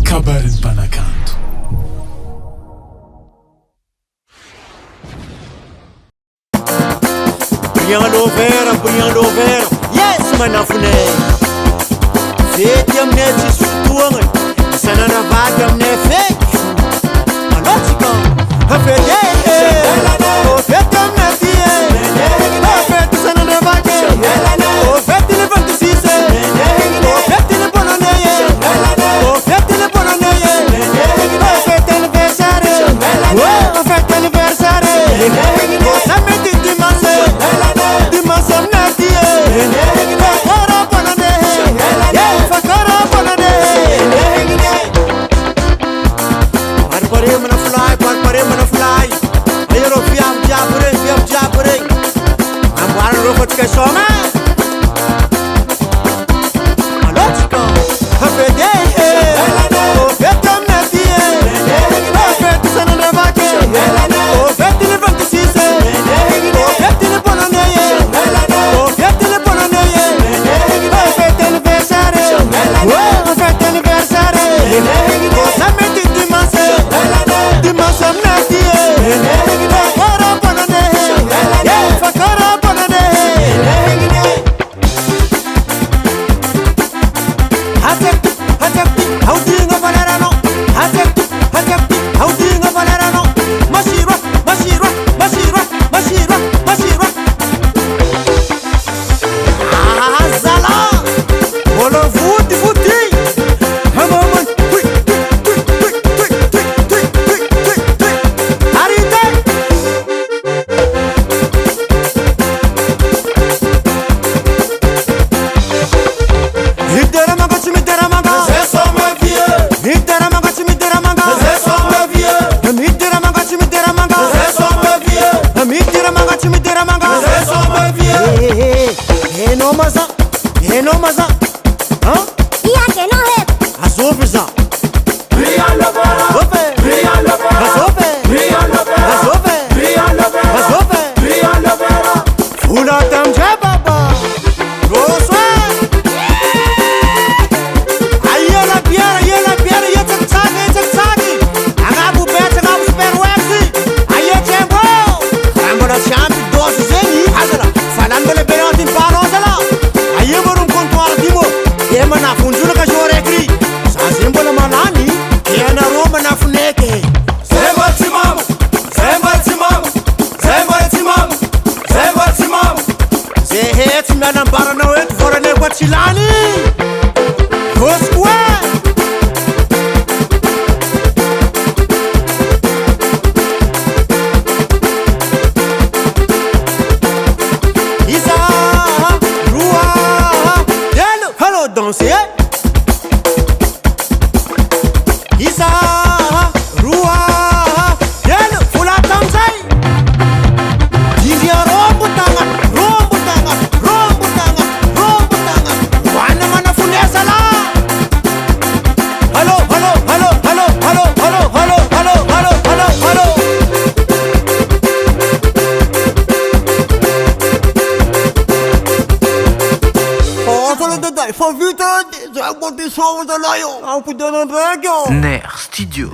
kabarin'ny mpanakanto. Brian Lover, yes manafonay. Fety aminay tsisy fotoagna, isanana vaky aminay feky. Alotsika fety fety aminay ty fety isanana vaky fety le 26 fety le bonannée fety le bonannée fety anniversaire fety anniversaire samedi dimanche aminay ty fakara bonannée fakara bonannée. Pare mana fly ayro fiam jabure ambaran ro fot kay soma alotsika hafede o fetam nati o fet sanana vake o fet le 26 o fet le bonannée o fet le bonannée o fet anniversaire o fet anniversaire o samedi dimanche aminay ty fakara bonannée fakara bonannée. Hatekty haudigna valerano hatekty haudigna valerano masiro zala olo vuty Enomaza, hein? Ia que no é. Azofeza. Brian Lover. Brian Lover. Azofe. Brian Lover. Azofe. Brian Lover. Azofe. Brian Lover. Fula tamja baba. Roswa. Aye la bière, ye tsaki. Agabu bet, agabu super waxy. Aye tempo. Rambo la champi dosi zeni. Hazala. Falando le benanti in palosala. Aye morum comptoir dimo. Ye mana funjula ka jore kri. Sa simbola manani. Ye na Roma na funeke. Zemba timamu. Zehet mena barana wet forane kwachilani. Koskwa. Isa Rua Delo hello danser. Isa Rua Delo fula tamsai. Dia rombo tanga. Wana mana funesa la. Hello. Faut vite, j'ai un bon petit son de l'aïe, un coup de l'endrague. Ner Studio.